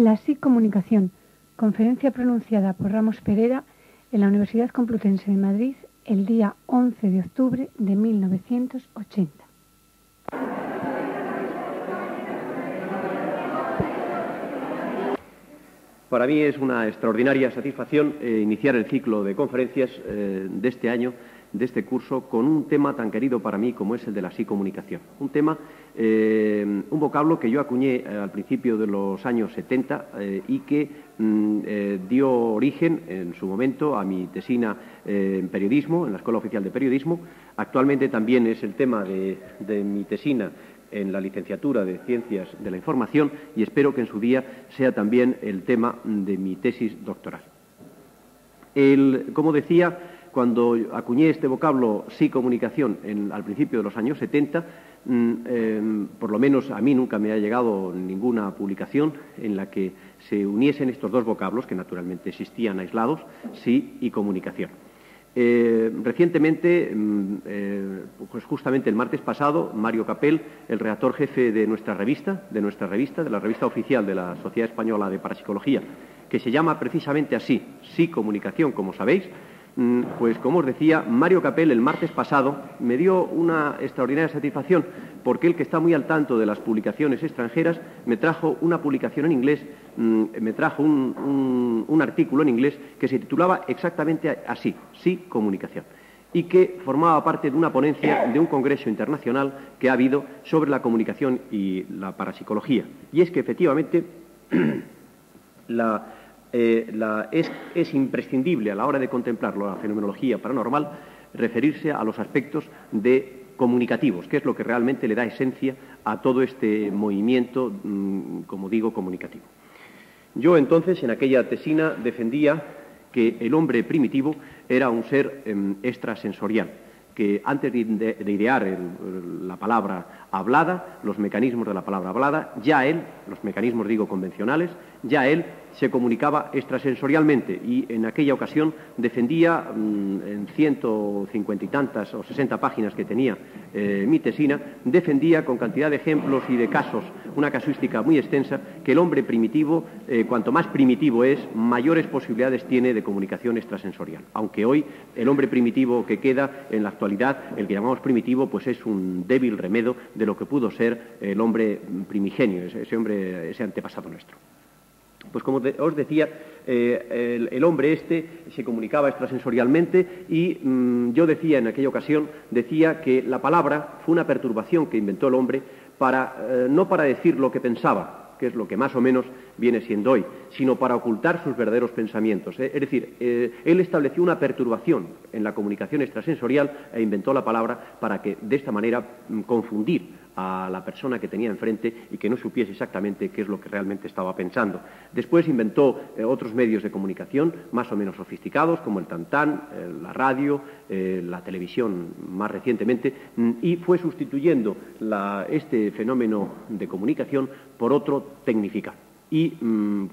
La psicomunicación, conferencia pronunciada por Ramos Perera en la Universidad Complutense de Madrid el día 11 de octubre de 1980. Para mí es una extraordinaria satisfacción iniciar el ciclo de conferencias de este año, de este curso, con un tema tan querido para mí como es el de la psicomunicación. Un tema, un vocablo que yo acuñé al principio de los años 70 y que dio origen en su momento a mi tesina en periodismo, en la Escuela Oficial de Periodismo. Actualmente también es el tema de mi tesina en la licenciatura de Ciencias de la Información y espero que en su día sea también el tema de mi tesis doctoral. Como decía, cuando acuñé este vocablo psicomunicación al principio de los años 70, por lo menos a mí nunca me ha llegado ninguna publicación en la que se uniesen estos dos vocablos, que naturalmente existían aislados, sí y comunicación. Recientemente, pues justamente el martes pasado, Mario Capel, el redactor jefe de nuestra revista, de la revista oficial de la Sociedad Española de Parapsicología, que se llama precisamente así, Psicomunicación, como sabéis, pues como os decía, Mario Capel el martes pasado me dio una extraordinaria satisfacción porque él, que está muy al tanto de las publicaciones extranjeras, me trajo una publicación en inglés, me trajo un artículo en inglés que se titulaba exactamente así, Psicomunicación, y que formaba parte de una ponencia de un congreso internacional que ha habido sobre la comunicación y la parapsicología. Y es que efectivamente es imprescindible a la hora de contemplar la fenomenología paranormal referirse a los aspectos comunicativos, que es lo que realmente le da esencia a todo este movimiento, como digo, comunicativo. Yo entonces, en aquella tesina, defendía que el hombre primitivo era un ser extrasensorial, que antes de idear la palabra hablada, los mecanismos de la palabra hablada, ya él, los mecanismos digo convencionales, ya él se comunicaba extrasensorialmente y en aquella ocasión defendía en 150 y tantas o 60 páginas que tenía mi tesina, defendía con cantidad de ejemplos y de casos, una casuística muy extensa, que el hombre primitivo, cuanto más primitivo es, mayores posibilidades tiene de comunicación extrasensorial. Aunque hoy el hombre primitivo que queda en la actualidad, el que llamamos primitivo, pues es un débil remedio de lo que pudo ser el hombre primigenio, ese antepasado nuestro. Pues como os decía, el hombre se comunicaba extrasensorialmente y yo decía en aquella ocasión, que la palabra fue una perturbación que inventó el hombre no para decir lo que pensaba, que es lo que más o menos viene siendo hoy, sino para ocultar sus verdaderos pensamientos. Es decir, él estableció una perturbación en la comunicación extrasensorial e inventó la palabra para que de esta manera confundir a la persona que tenía enfrente y que no supiese exactamente qué es lo que realmente estaba pensando. Después inventó otros medios de comunicación más o menos sofisticados, como el tantán, la radio, la televisión más recientemente, y fue sustituyendo este fenómeno de comunicación por otro tecnificado. Y,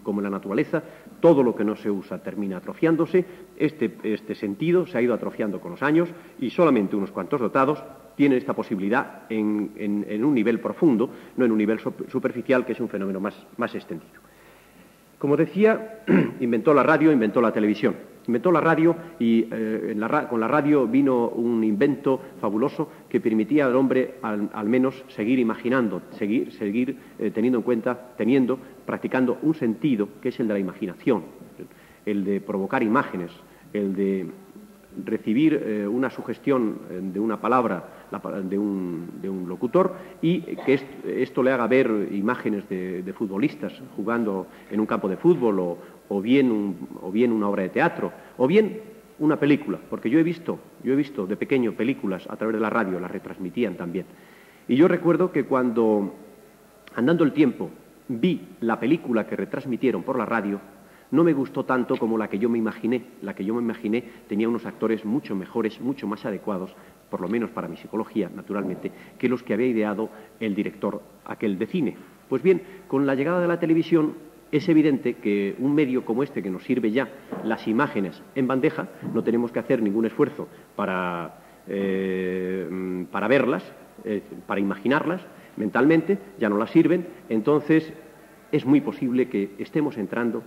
como en la naturaleza, todo lo que no se usa termina atrofiándose. Este sentido se ha ido atrofiando con los años y solamente unos cuantos dotados tienen esta posibilidad en un nivel profundo, no en un nivel superficial, que es un fenómeno más extendido. Como decía, inventó la radio, inventó la televisión. Inventó la radio y con la radio vino un invento fabuloso que permitía al hombre al menos seguir imaginando, seguir teniendo en cuenta, practicando un sentido que es el de la imaginación, el de provocar imágenes, el de recibir una sugestión de una palabra de un locutor y que esto le haga ver imágenes de futbolistas jugando en un campo de fútbol o bien una obra de teatro o bien una película, porque yo he visto de pequeño películas a través de la radio, las retransmitían también. Y yo recuerdo que cuando, andando el tiempo, vi la película que retransmitieron por la radio, no me gustó tanto como la que yo me imaginé. La que yo me imaginé tenía unos actores mucho mejores, mucho más adecuados, por lo menos para mi psicología, naturalmente, que los que había ideado el director aquel de cine. Pues bien, con la llegada de la televisión es evidente que un medio como este, que nos sirve ya las imágenes en bandeja, no tenemos que hacer ningún esfuerzo para verlas, para imaginarlas mentalmente, ya no las sirven, entonces es muy posible que estemos entrando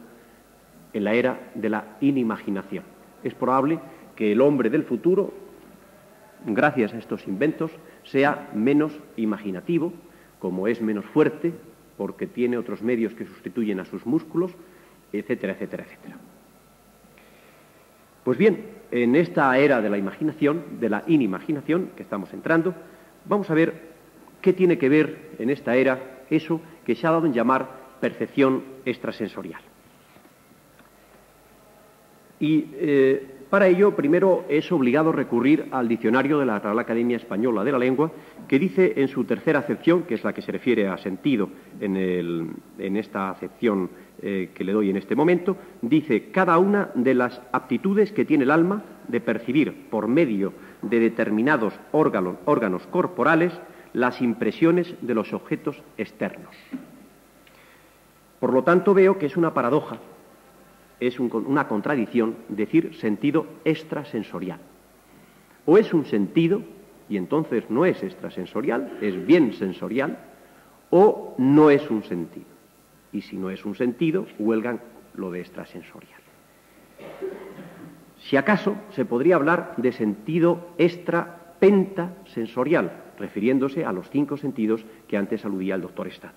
en la era de la inimaginación. Es probable que el hombre del futuro, gracias a estos inventos, sea menos imaginativo, como es menos fuerte, porque tiene otros medios que sustituyen a sus músculos, etcétera, etcétera, etcétera. Pues bien, en esta era de la imaginación, de la inimaginación que estamos entrando, vamos a ver qué tiene que ver en esta era eso que se ha dado en llamar percepción extrasensorial. Y para ello, primero es obligado recurrir al diccionario de la Real Academia Española de la Lengua, que dice en su tercera acepción, que es la que se refiere a sentido en esta acepción que le doy en este momento, dice: cada una de las aptitudes que tiene el alma de percibir por medio de determinados órganos corporales las impresiones de los objetos externos. Por lo tanto, veo que es una paradoja, es una contradicción decir sentido extrasensorial. O es un sentido, y entonces no es extrasensorial, es bien sensorial, o no es un sentido. Y si no es un sentido, huelgan lo de extrasensorial. Si acaso se podría hablar de sentido extrapentasensorial, refiriéndose a los 5 sentidos que antes aludía el doctor Estada.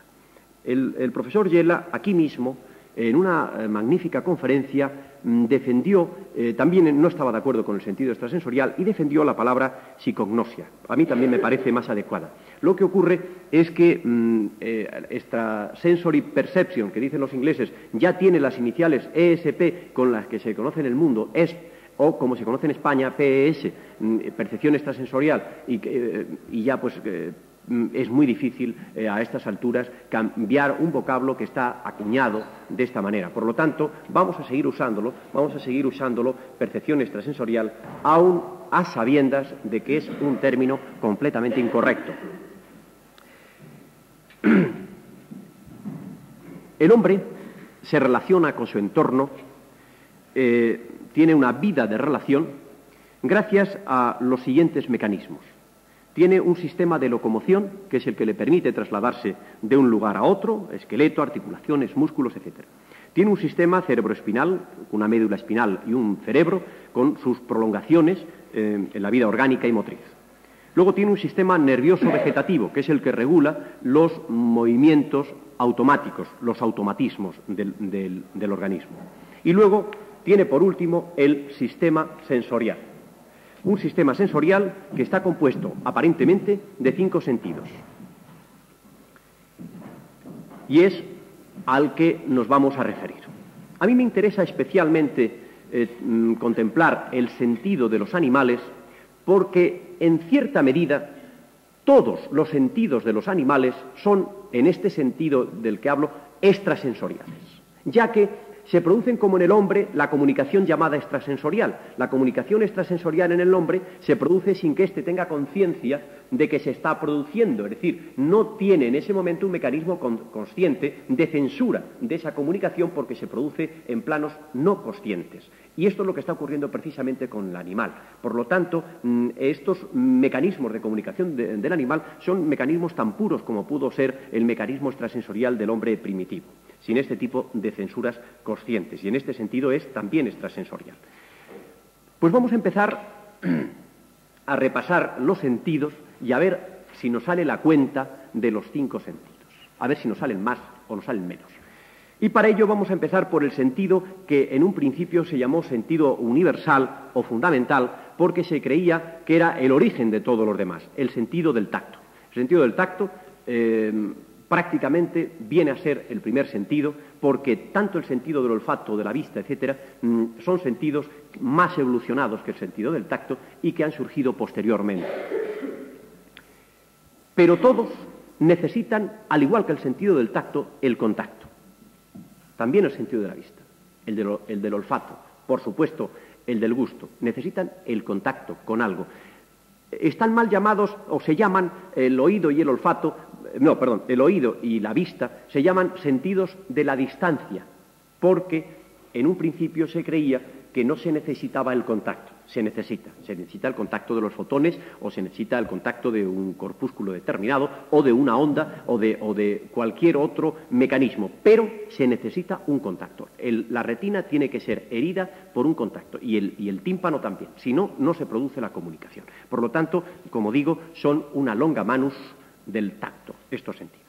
El profesor Yela, aquí mismo, en una magnífica conferencia, defendió, también no estaba de acuerdo con el sentido extrasensorial, y defendió la palabra psicognosia. A mí también me parece más adecuada. Lo que ocurre es que extrasensory perception, que dicen los ingleses, ya tiene las iniciales ESP con las que se conoce en el mundo, o como se conoce en España, PES, percepción extrasensorial, y ya pues es muy difícil a estas alturas cambiar un vocablo que está acuñado de esta manera. Por lo tanto, vamos a seguir usándolo, percepción extrasensorial, aún a sabiendas de que es un término completamente incorrecto. El hombre se relaciona con su entorno, tiene una vida de relación gracias a los siguientes mecanismos. Tiene un sistema de locomoción, que es el que le permite trasladarse de un lugar a otro, esqueleto, articulaciones, músculos, etc. Tiene un sistema cerebroespinal, una médula espinal y un cerebro, con sus prolongaciones en la vida orgánica y motriz. Luego tiene un sistema nervioso vegetativo, que es el que regula los movimientos automáticos, los automatismos del organismo. Y luego tiene, por último, el sistema sensorial. Un sistema sensorial que está compuesto, aparentemente, de 5 sentidos. Y es al que nos vamos a referir. A mí me interesa especialmente contemplar el sentido de los animales porque, en cierta medida, todos los sentidos de los animales son, en este sentido del que hablo, extrasensoriales, ya que se producen, como en el hombre, la comunicación llamada extrasensorial. La comunicación extrasensorial en el hombre se produce sin que éste tenga conciencia de que se está produciendo, es decir, no tiene en ese momento un mecanismo consciente de censura de esa comunicación porque se produce en planos no conscientes. Y esto es lo que está ocurriendo precisamente con el animal. Por lo tanto, estos mecanismos de comunicación del animal son mecanismos tan puros como pudo ser el mecanismo extrasensorial del hombre primitivo, sin este tipo de censuras conscientes, y en este sentido es también extrasensorial. Pues vamos a empezar a repasar los sentidos y a ver si nos sale la cuenta de los 5 sentidos, a ver si nos salen más o nos salen menos. Y para ello vamos a empezar por el sentido que en un principio se llamó sentido universal o fundamental, porque se creía que era el origen de todos los demás, el sentido del tacto. El sentido del tacto prácticamente viene a ser el primer sentido, porque tanto el sentido del olfato, de la vista, etcétera, son sentidos más evolucionados que el sentido del tacto y que han surgido posteriormente. Pero todos necesitan, al igual que el sentido del tacto, el contacto. También el sentido de la vista, el del olfato, por supuesto, el del gusto. Necesitan el contacto con algo. Están mal llamados, o se llaman el oído y el olfato, el oído y la vista se llaman sentidos de la distancia, porque en un principio se creía que no se necesitaba el contacto. se necesita el contacto de los fotones, o se necesita el contacto de un corpúsculo determinado, o de una onda, o de cualquier otro mecanismo, pero se necesita un contacto. La retina tiene que ser herida por un contacto, y el tímpano también, si no, no se produce la comunicación. Por lo tanto, como digo, son una longa manus del tacto, estos sentidos.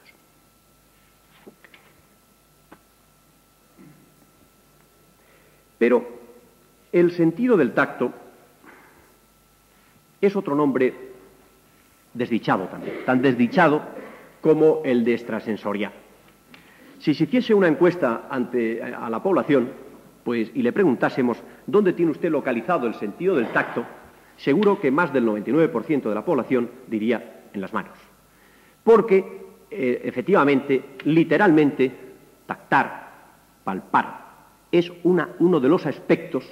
Pero el sentido del tacto es otro nombre desdichado también, tan desdichado como el de extrasensorial. Si se hiciese una encuesta a la población, pues, y le preguntásemos dónde tiene usted localizado el sentido del tacto, seguro que más del 99% de la población diría en las manos. Porque, efectivamente, literalmente, tactar, palpar, es uno de los aspectos,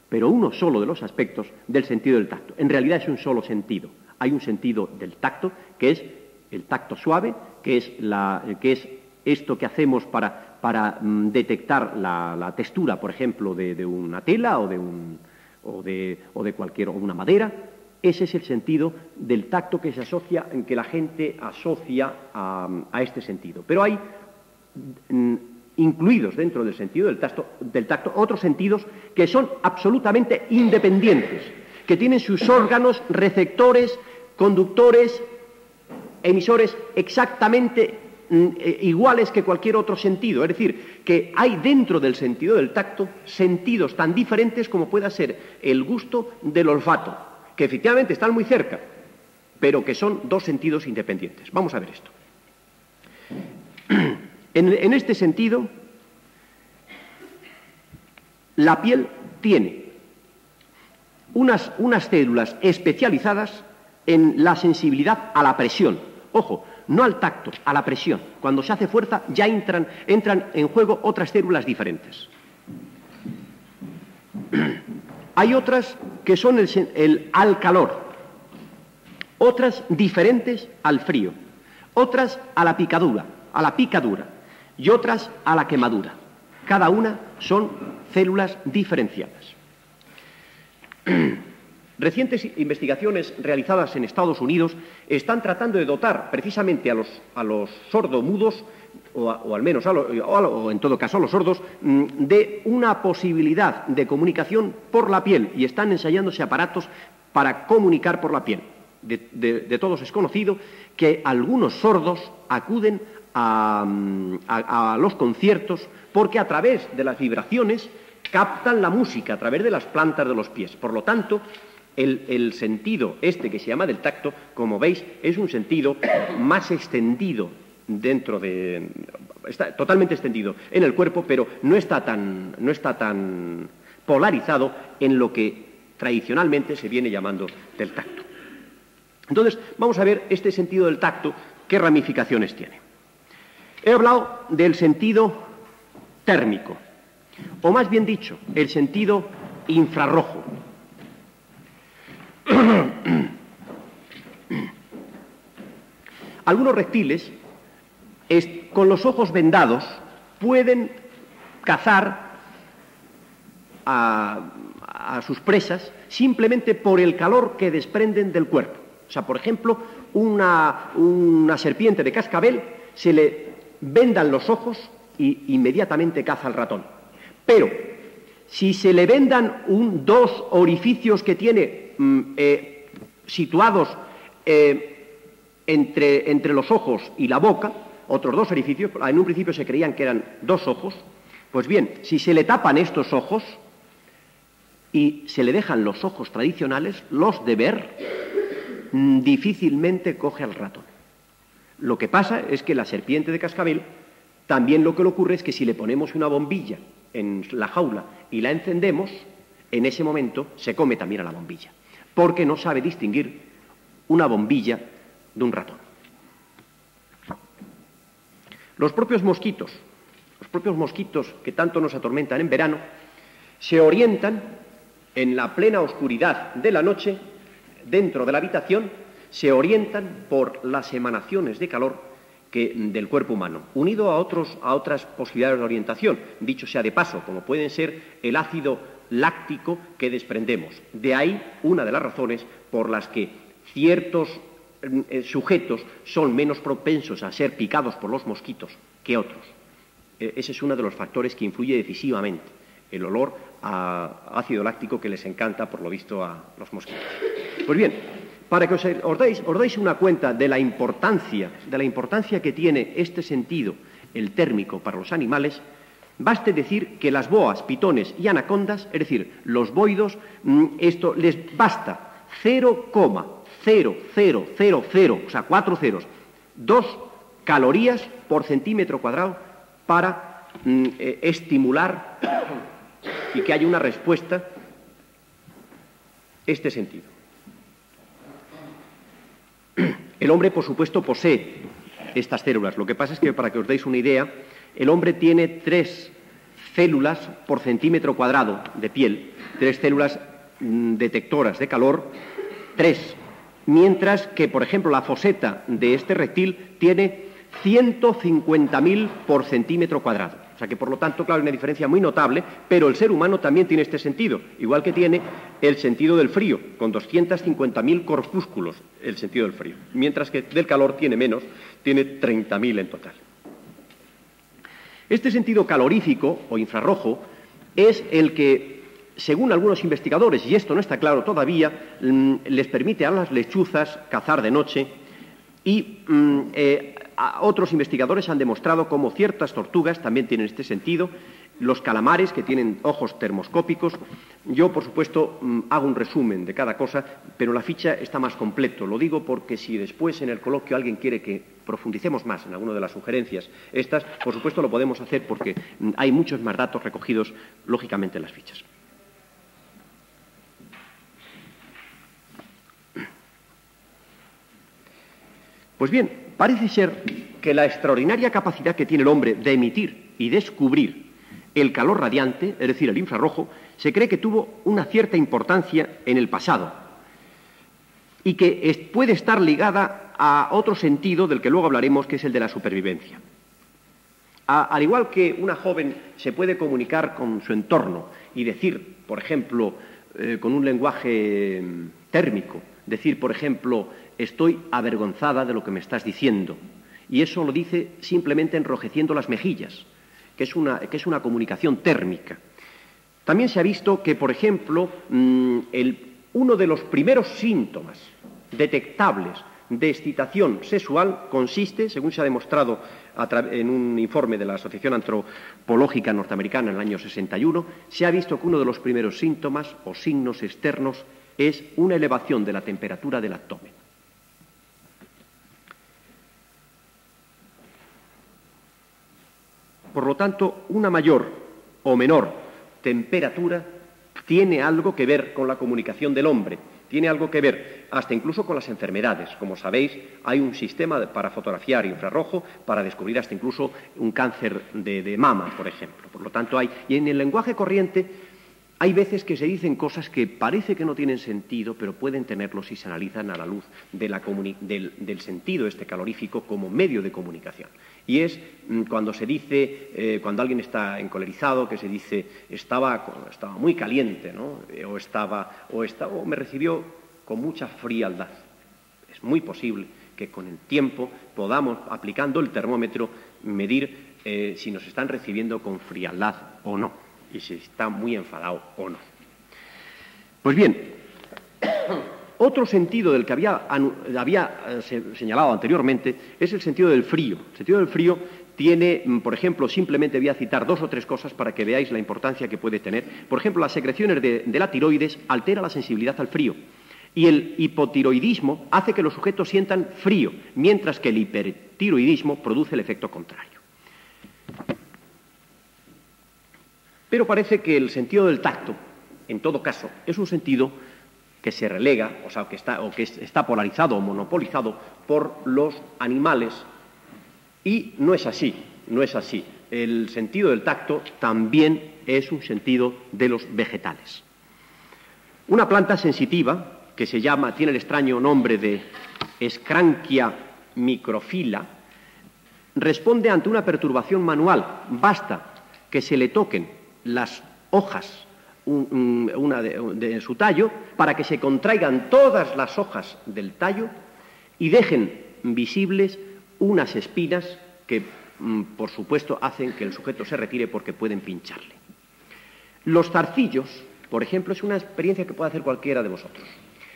pero uno solo de los aspectos del sentido del tacto. En realidad es un solo sentido. Hay un sentido del tacto, que es el tacto suave, que es esto que hacemos para detectar la textura, por ejemplo, de una tela o de una madera. Ese es el sentido del tacto que que la gente asocia a este sentido. Pero hay incluidos dentro del sentido del tacto otros sentidos que son absolutamente independientes, que tienen sus órganos receptores, conductores, emisores exactamente iguales que cualquier otro sentido. Es decir, que hay dentro del sentido del tacto sentidos tan diferentes como pueda ser el gusto del olfato, que efectivamente están muy cerca, pero que son dos sentidos independientes. Vamos a ver esto. En este sentido, la piel tiene unas células especializadas en la sensibilidad a la presión. Ojo, no al tacto, a la presión. Cuando se hace fuerza ya entran en juego otras células diferentes. Hay otras que son al calor, otras diferentes al frío, otras a la picadura, y otras a la quemadura. Cada una son células diferenciadas. Recientes investigaciones realizadas en Estados Unidos están tratando de dotar precisamente a los sordomudos, o al menos, o en todo caso a los sordos, de una posibilidad de comunicación por la piel, y están ensayándose aparatos para comunicar por la piel. De todos es conocido que algunos sordos acuden a los conciertos porque a través de las vibraciones captan la música a través de las plantas de los pies. Por lo tanto, el sentido que se llama del tacto, como veis, es un sentido más extendido está totalmente extendido en el cuerpo, pero no está tan polarizado en lo que tradicionalmente se viene llamando del tacto. Entonces, vamos a ver este sentido del tacto, qué ramificaciones tiene. He hablado del sentido térmico, o más bien dicho, el sentido infrarrojo. Algunos reptiles, con los ojos vendados, pueden cazar a sus presas simplemente por el calor que desprenden del cuerpo. O sea, por ejemplo, una serpiente de cascabel se le vendan los ojos y inmediatamente caza al ratón. Pero si se le vendan dos orificios que tiene situados entre los ojos y la boca, otros dos orificios, en un principio se creían que eran dos ojos, pues bien, si se le tapan estos ojos y se le dejan los ojos tradicionales, los de ver, difícilmente coge al ratón. Lo que pasa es que la serpiente de cascabel, también lo que le ocurre es que si le ponemos una bombilla en la jaula y la encendemos, en ese momento se come también a la bombilla, porque no sabe distinguir una bombilla de un ratón. Los propios mosquitos que tanto nos atormentan en verano, se orientan en la plena oscuridad de la noche, dentro de la habitación, se orientan por las emanaciones de calor del cuerpo humano, unido a otras posibilidades de orientación, dicho sea de paso, como pueden ser el ácido láctico que desprendemos. De ahí una de las razones por las que ciertos sujetos son menos propensos a ser picados por los mosquitos que otros. Ese es uno de los factores que influye decisivamente, el olor a ácido láctico que les encanta, por lo visto, a los mosquitos. Pues bien, para que os deis una cuenta de la importancia que tiene este sentido, el térmico, para los animales, baste decir que las boas, pitones y anacondas, es decir, los boidos, esto les basta 0,0000, o sea, 4 ceros, 2 calorías por centímetro cuadrado para estimular y que haya una respuesta este sentido. El hombre, por supuesto, posee estas células. Lo que pasa es que, para que os deis una idea, el hombre tiene 3 células por centímetro cuadrado de piel, 3 células detectoras de calor, 3, mientras que, por ejemplo, la foseta de este reptil tiene 150.000 por centímetro cuadrado. O sea que, por lo tanto, claro, hay una diferencia muy notable, pero el ser humano también tiene este sentido, igual que tiene el sentido del frío, con 250.000 corpúsculos, el sentido del frío, mientras que del calor tiene menos, tiene 30.000 en total. Este sentido calorífico o infrarrojo es el que, según algunos investigadores, y esto no está claro todavía, les permite a las lechuzas cazar de noche y otros investigadores han demostrado cómo ciertas tortugas también tienen este sentido, los calamares, que tienen ojos termoscópicos. Yo, por supuesto, hago un resumen de cada cosa, pero la ficha está más completo. Lo digo porque si después en el coloquio alguien quiere que profundicemos más en alguna de las sugerencias estas, por supuesto lo podemos hacer porque hay muchos más datos recogidos, lógicamente, en las fichas. Pues bien, parece ser que la extraordinaria capacidad que tiene el hombre de emitir y descubrir el calor radiante, es decir, el infrarrojo, se cree que tuvo una cierta importancia en el pasado y que puede estar ligada a otro sentido del que luego hablaremos, que es el de la supervivencia. Al igual que una joven se puede comunicar con su entorno y decir, por ejemplo, con un lenguaje térmico, decir, por ejemplo, estoy avergonzada de lo que me estás diciendo, y eso lo dice simplemente enrojeciendo las mejillas, que es una comunicación térmica. También se ha visto que, por ejemplo, uno de los primeros síntomas detectables de excitación sexual consiste, según se ha demostrado en un informe de la Asociación Antropológica Norteamericana en el año 61, se ha visto que uno de los primeros síntomas o signos externos es una elevación de la temperatura del abdomen. Por lo tanto, una mayor o menor temperatura tiene algo que ver con la comunicación del hombre, tiene algo que ver hasta incluso con las enfermedades. Como sabéis, hay un sistema para fotografiar infrarrojo para descubrir hasta incluso un cáncer de mama, por ejemplo. Por lo tanto, y en el lenguaje corriente hay veces que se dicen cosas que parece que no tienen sentido, pero pueden tenerlo si se analizan a la luz del sentido este calorífico como medio de comunicación. Y es cuando se dice, cuando alguien está encolerizado, que se dice, estaba muy caliente, ¿no? o me recibió con mucha frialdad. Es muy posible que con el tiempo podamos, aplicando el termómetro, medir si nos están recibiendo con frialdad o no, y si está muy enfadado o no. Pues bien, otro sentido del que había señalado anteriormente es el sentido del frío. El sentido del frío tiene, por ejemplo, simplemente voy a citar 2 o 3 cosas para que veáis la importancia que puede tener. Por ejemplo, las secreciones de la tiroides altera la sensibilidad al frío y el hipotiroidismo hace que los sujetos sientan frío, mientras que el hipertiroidismo produce el efecto contrario. Pero parece que el sentido del tacto, en todo caso, es un sentido que se relega, o sea, que está polarizado o monopolizado por los animales, y no es así, no es así. El sentido del tacto también es un sentido de los vegetales. Una planta sensitiva, que tiene el extraño nombre de Schrankia microphylla, responde ante una perturbación manual. Basta que se le toquen las hojas de su tallo para que se contraigan todas las hojas del tallo y dejen visibles unas espinas que, por supuesto, hacen que el sujeto se retire porque pueden pincharle. Los zarcillos, por ejemplo, es una experiencia que puede hacer cualquiera de vosotros.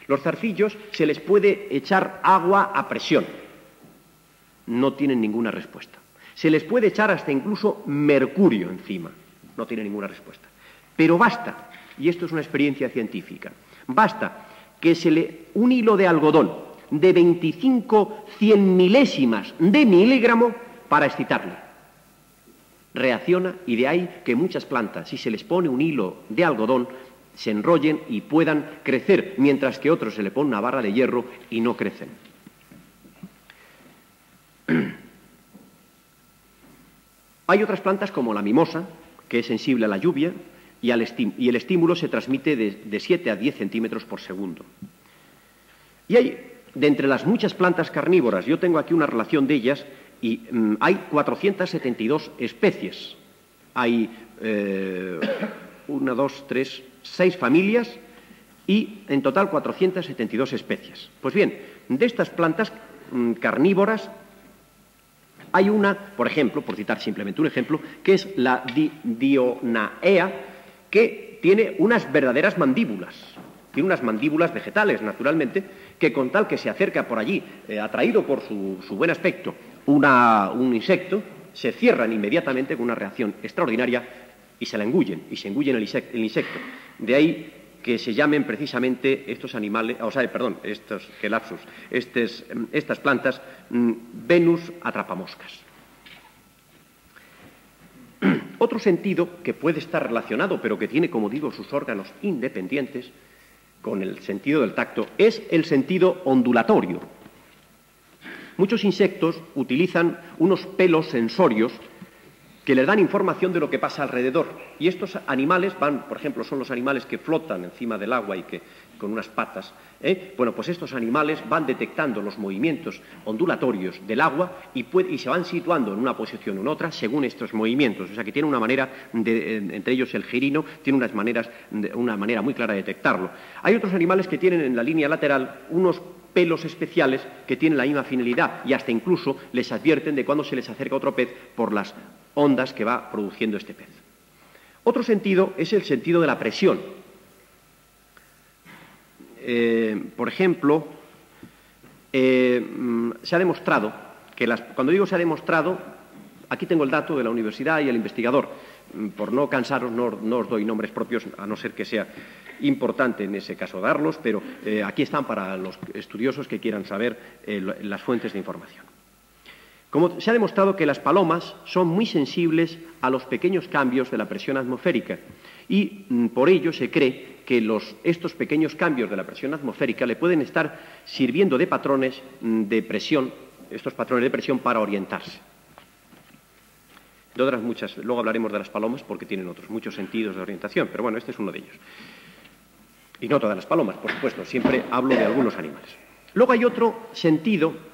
Los zarcillos se les puede echar agua a presión. No tienen ninguna respuesta. Se les puede echar hasta incluso mercurio encima. No tiene ninguna respuesta. Pero basta, y esto es una experiencia científica, basta que un hilo de algodón de 25 cienmilésimas de miligramo para excitarle. Reacciona, y de ahí que muchas plantas, si se les pone un hilo de algodón, se enrollen y puedan crecer, mientras que otros se le pone una barra de hierro y no crecen. Hay otras plantas como la mimosa, que es sensible a la lluvia, y el estímulo se transmite de 7 a 10 centímetros por segundo. Y hay, de entre las muchas plantas carnívoras, yo tengo aquí una relación de ellas, y hay 472 especies. Hay 6 familias y en total 472 especies. Pues bien, de estas plantas carnívoras hay una, por ejemplo, por citar simplemente un ejemplo, que es la Dionaea, que tiene unas verdaderas mandíbulas. Tiene unas mandíbulas vegetales, naturalmente, que con tal que se acerca por allí, atraído por su buen aspecto, un insecto, se cierran inmediatamente con una reacción extraordinaria y se la engullen, y se engullen el insecto. De ahí que se llamen precisamente estos animales, estas plantas, Venus atrapamoscas. Otro sentido que puede estar relacionado, pero que tiene, como digo, sus órganos independientes con el sentido del tacto, es el sentido ondulatorio. Muchos insectos utilizan unos pelos sensorios que les dan información de lo que pasa alrededor. Y estos animales por ejemplo, son los animales que flotan encima del agua y que con unas patas. Bueno, pues estos animales van detectando los movimientos ondulatorios del agua y se van situando en una posición o en otra según estos movimientos. O sea que tiene una manera, entre ellos el girino, tiene una manera muy clara de detectarlo. Hay otros animales que tienen en la línea lateral unos pelos especiales que tienen la misma finalidad y hasta incluso les advierten de cuando se les acerca otro pez por las ondas que va produciendo este pez. Otro sentido es el sentido de la presión. Por ejemplo, se ha demostrado que cuando digo se ha demostrado, aquí tengo el dato de la universidad y el investigador. Por no cansaros, no os doy nombres propios, a no ser que sea importante en ese caso darlos, pero aquí están para los estudiosos que quieran saber las fuentes de información. Como se ha demostrado que las palomas son muy sensibles a los pequeños cambios de la presión atmosférica y por ello se cree que estos pequeños cambios de la presión atmosférica le pueden estar sirviendo de patrones de presión, estos patrones de presión para orientarse. De otras muchas, luego hablaremos de las palomas porque tienen otros muchos sentidos de orientación, pero bueno, este es uno de ellos. Y no todas las palomas, por supuesto, siempre hablo de algunos animales. Luego hay otro sentido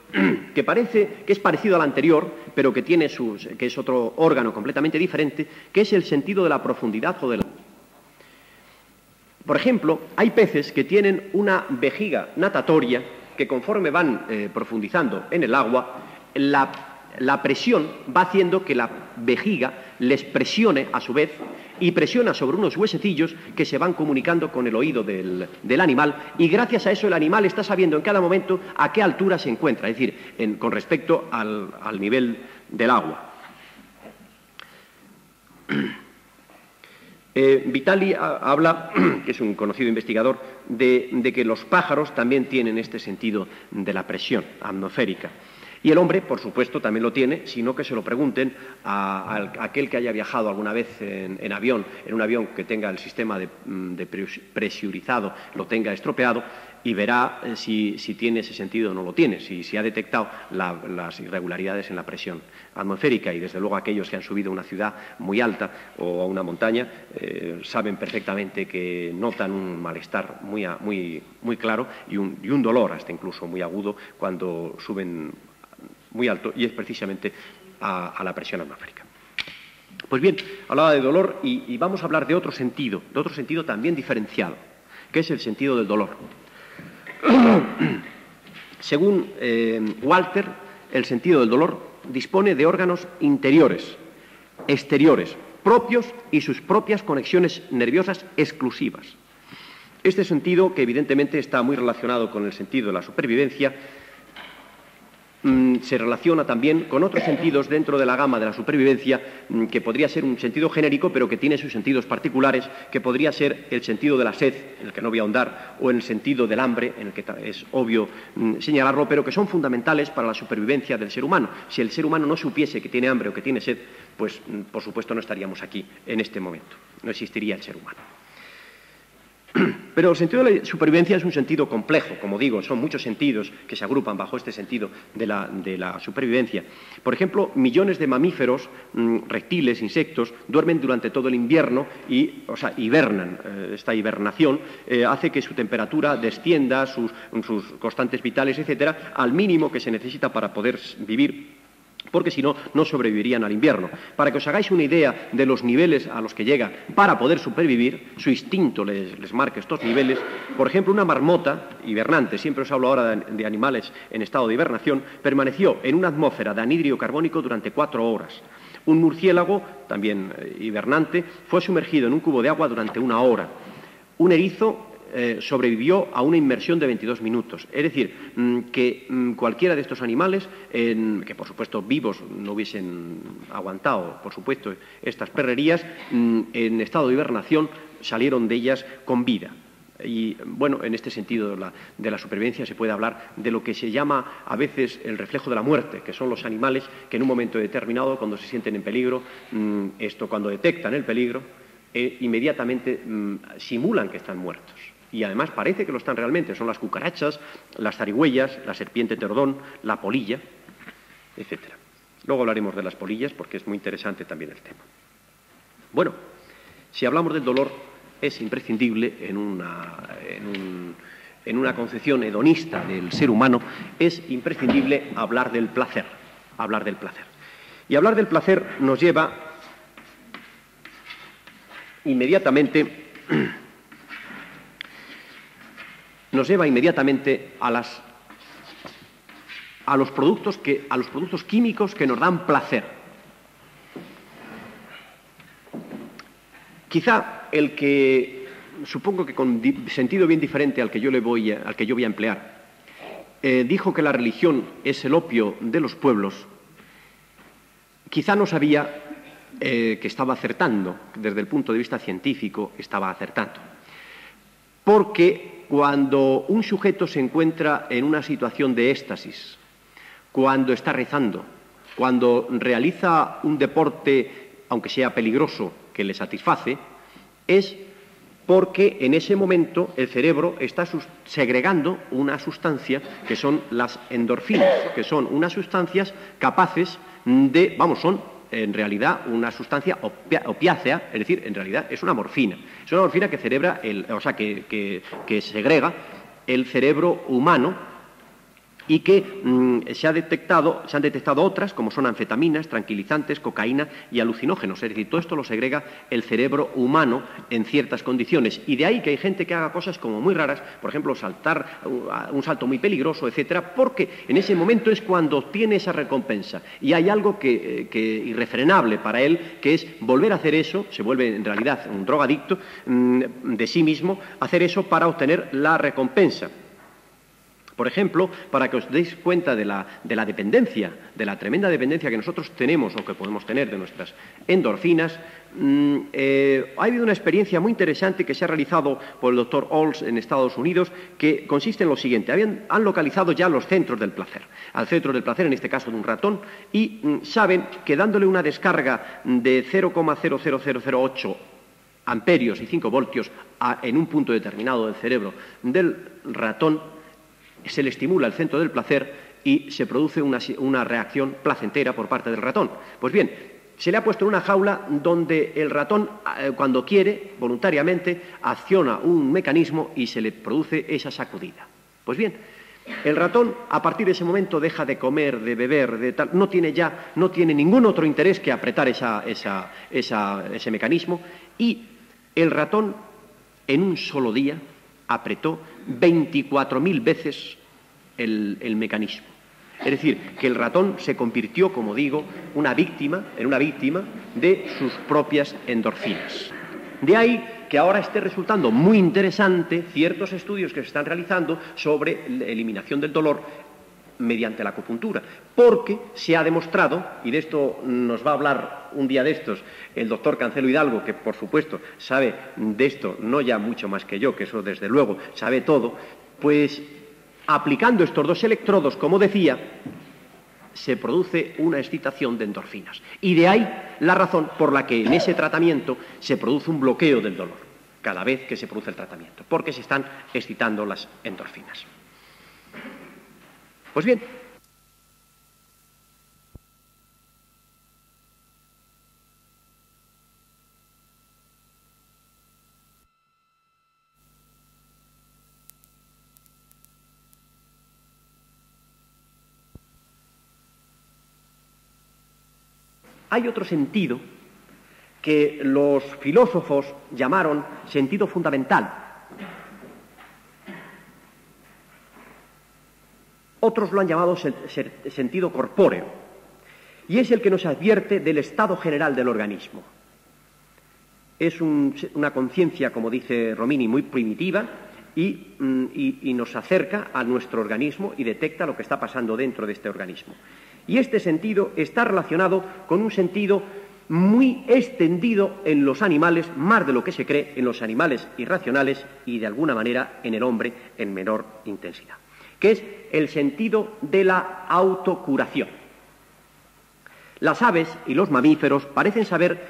que parece que es parecido al anterior, pero que es otro órgano completamente diferente, que es el sentido de la profundidad o del... Por ejemplo, hay peces que tienen una vejiga natatoria que conforme van profundizando en el agua, la presión va haciendo que la vejiga les presione a su vez y presiona sobre unos huesecillos que se van comunicando con el oído del animal y gracias a eso el animal está sabiendo en cada momento a qué altura se encuentra, es decir, con respecto al nivel del agua. Vitali habla, que es un conocido investigador, de que los pájaros también tienen este sentido de la presión atmosférica. Y el hombre, por supuesto, también lo tiene, sino que se lo pregunten a aquel que haya viajado alguna vez en avión, en un avión que tenga el sistema de presurizado, lo tenga estropeado, y verá si tiene ese sentido o no lo tiene, si ha detectado las irregularidades en la presión atmosférica. Y desde luego aquellos que han subido a una ciudad muy alta o a una montaña saben perfectamente que notan un malestar muy claro y un dolor hasta incluso muy agudo cuando suben muy alto, y es precisamente a la presión atmosférica. Pues bien, hablaba de dolor y vamos a hablar de otro sentido también diferenciado, que es el sentido del dolor. Según Walter, el sentido del dolor dispone de órganos interiores, exteriores, propios y sus propias conexiones nerviosas exclusivas. Este sentido, que evidentemente está muy relacionado con el sentido de la supervivencia, se relaciona también con otros sentidos dentro de la gama de la supervivencia, que podría ser un sentido genérico, pero que tiene sus sentidos particulares, que podría ser el sentido de la sed, en el que no voy a ahondar, o en el sentido del hambre, en el que es obvio señalarlo, pero que son fundamentales para la supervivencia del ser humano. Si el ser humano no supiese que tiene hambre o que tiene sed, pues por supuesto no estaríamos aquí en este momento, no existiría el ser humano. Pero el sentido de la supervivencia es un sentido complejo, como digo, son muchos sentidos que se agrupan bajo este sentido de la supervivencia. Por ejemplo, millones de mamíferos, reptiles, insectos, duermen durante todo el invierno y, hibernan. Esta hibernación hace que su temperatura descienda, sus constantes vitales, etcétera, al mínimo que se necesita para poder vivir, porque si no, no sobrevivirían al invierno. Para que os hagáis una idea de los niveles a los que llega para poder supervivir, su instinto les marca estos niveles. Por ejemplo, una marmota hibernante, siempre os hablo ahora de animales en estado de hibernación, permaneció en una atmósfera de anhídrido carbónico durante 4 horas. Un murciélago, también hibernante, fue sumergido en un cubo de agua durante 1 hora. Un erizo sobrevivió a una inmersión de 22 minutos. Es decir, que cualquiera de estos animales, que por supuesto vivos no hubiesen aguantado, por supuesto, estas perrerías, en estado de hibernación salieron de ellas con vida. Y bueno, en este sentido de la supervivencia se puede hablar de lo que se llama a veces el reflejo de la muerte, que son los animales que en un momento determinado, cuando se sienten en peligro, cuando detectan el peligro, inmediatamente simulan que están muertos. Y además parece que lo están realmente. Son las cucarachas, las zarigüeyas, la serpiente tordón, la polilla, etc. Luego hablaremos de las polillas porque es muy interesante también el tema. Bueno, si hablamos del dolor, es imprescindible en una concepción hedonista del ser humano, es imprescindible hablar del placer. Y hablar del placer nos lleva inmediatamente a los productos químicos que nos dan placer. Quizá el que, supongo que con sentido bien diferente al que yo voy a emplear, dijo que la religión es el opio de los pueblos, quizá no sabía que estaba acertando, desde el punto de vista científico estaba acertando. Porque cuando un sujeto se encuentra en una situación de éxtasis, cuando está rezando, cuando realiza un deporte, aunque sea peligroso, que le satisface, es porque en ese momento el cerebro está segregando una sustancia que son las endorfinas, que son unas sustancias capaces de, son en realidad una sustancia opiácea, es decir, en realidad es una morfina. Es una morfina que que segrega el cerebro humano y que se han detectado otras, como son anfetaminas, tranquilizantes, cocaína y alucinógenos. Es decir, todo esto lo segrega el cerebro humano en ciertas condiciones. Y de ahí que hay gente que haga cosas como muy raras, por ejemplo, saltar un salto muy peligroso, etcétera, porque en ese momento es cuando obtiene esa recompensa. Y hay algo que irrefrenable para él, que es volver a hacer eso, se vuelve en realidad un drogadicto de sí mismo, hacer eso para obtener la recompensa. Por ejemplo, para que os deis cuenta de la dependencia, de la tremenda dependencia que nosotros tenemos o que podemos tener de nuestras endorfinas, ha habido una experiencia muy interesante que se ha realizado por el doctor Olds en Estados Unidos, que consiste en lo siguiente. Han localizado ya los centros del placer. Al centro del placer, en este caso de un ratón, y saben que dándole una descarga de 0,00008 amperios y 5 voltios en un punto determinado del cerebro del ratón, se le estimula el centro del placer y se produce una reacción placentera por parte del ratón. Pues bien, se le ha puesto en una jaula donde el ratón, cuando quiere, voluntariamente, acciona un mecanismo y se le produce esa sacudida. Pues bien, El ratón, a partir de ese momento, deja de comer, de beber, de tal, no tiene ningún otro interés que apretar ese mecanismo, y el ratón, en un solo día, apretó 24.000 veces el mecanismo. Es decir, que el ratón se convirtió, como digo, en una víctima de sus propias endorfinas. De ahí que ahora esté resultando muy interesante ciertos estudios que se están realizando sobre la eliminación del dolor mediante la acupuntura, porque se ha demostrado, y de esto nos va a hablar un día de estos el doctor Cancelo Hidalgo, que por supuesto sabe de esto no ya mucho más que yo, que eso desde luego sabe todo, pues aplicando estos dos electrodos, como decía, se produce una excitación de endorfinas. Y de ahí la razón por la que en ese tratamiento se produce un bloqueo del dolor, cada vez que se produce el tratamiento, porque se están excitando las endorfinas. Pues bien, hay otro sentido que los filósofos llamaron sentido fundamental. Otros lo han llamado sentido corpóreo, y es el que nos advierte del estado general del organismo. Es una conciencia, como dice Romini, muy primitiva, y nos acerca a nuestro organismo y detecta lo que está pasando dentro de este organismo. Y este sentido está relacionado con un sentido muy extendido en los animales, más de lo que se cree en los animales irracionales y de alguna manera en el hombre en menor intensidad, que es el sentido de la autocuración. Las aves y los mamíferos parecen saber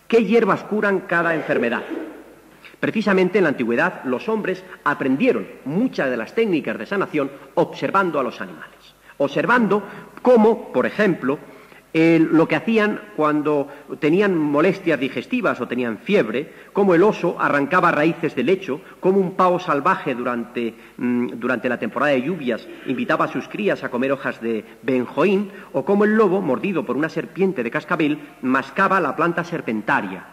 qué hierbas curan cada enfermedad. Precisamente en la antigüedad los hombres aprendieron muchas de las técnicas de sanación observando a los animales. Observando cómo, por ejemplo, lo que hacían cuando tenían molestias digestivas o tenían fiebre, cómo el oso arrancaba raíces del lecho, cómo un pavo salvaje durante la temporada de lluvias invitaba a sus crías a comer hojas de benjoín, o cómo el lobo, mordido por una serpiente de cascabel, mascaba la planta serpentaria.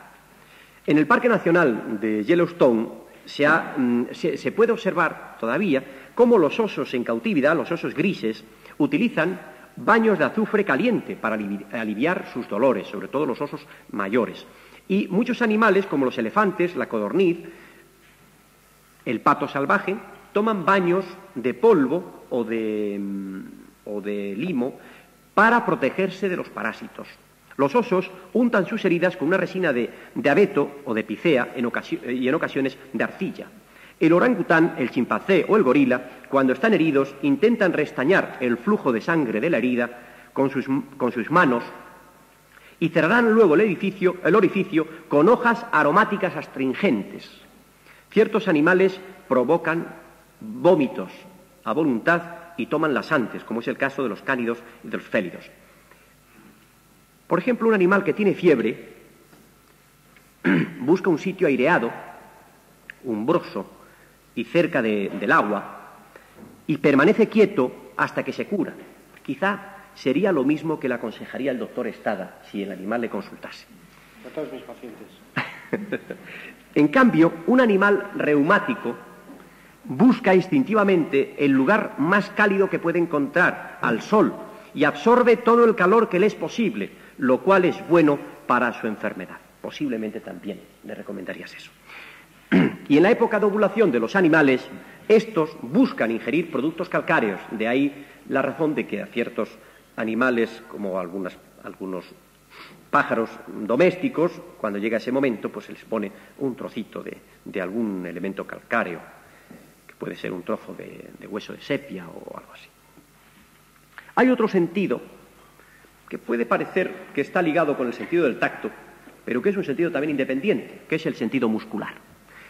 En el Parque Nacional de Yellowstone se puede observar todavía cómo los osos en cautividad, los osos grises, utilizan baños de azufre caliente para aliviar sus dolores, sobre todo los osos mayores. Y muchos animales, como los elefantes, la codorniz, el pato salvaje, toman baños de polvo o de limo para protegerse de los parásitos. Los osos untan sus heridas con una resina de abeto o de picea y en ocasiones de arcilla. El orangután, el chimpancé o el gorila, cuando están heridos, intentan restañar el flujo de sangre de la herida con sus manos y cerrarán luego el orificio con hojas aromáticas astringentes. Ciertos animales provocan vómitos a voluntad y toman laxantes, como es el caso de los cánidos y de los félidos. Por ejemplo, un animal que tiene fiebre busca un sitio aireado, umbroso y cerca del agua, y permanece quieto hasta que se cura. Quizá sería lo mismo que le aconsejaría el doctor Estada si el animal le consultase. A todos mis pacientes. En cambio, un animal reumático busca instintivamente el lugar más cálido que puede encontrar, al sol, y absorbe todo el calor que le es posible, lo cual es bueno para su enfermedad. Posiblemente también le recomendarías eso. Y en la época de ovulación de los animales, estos buscan ingerir productos calcáreos. De ahí la razón de que a ciertos animales, como algunos pájaros domésticos, cuando llega ese momento, pues se les pone un trocito de algún elemento calcáreo, que puede ser un trozo de hueso de sepia o algo así. Hay otro sentido que puede parecer que está ligado con el sentido del tacto, pero que es un sentido también independiente, que es el sentido muscular.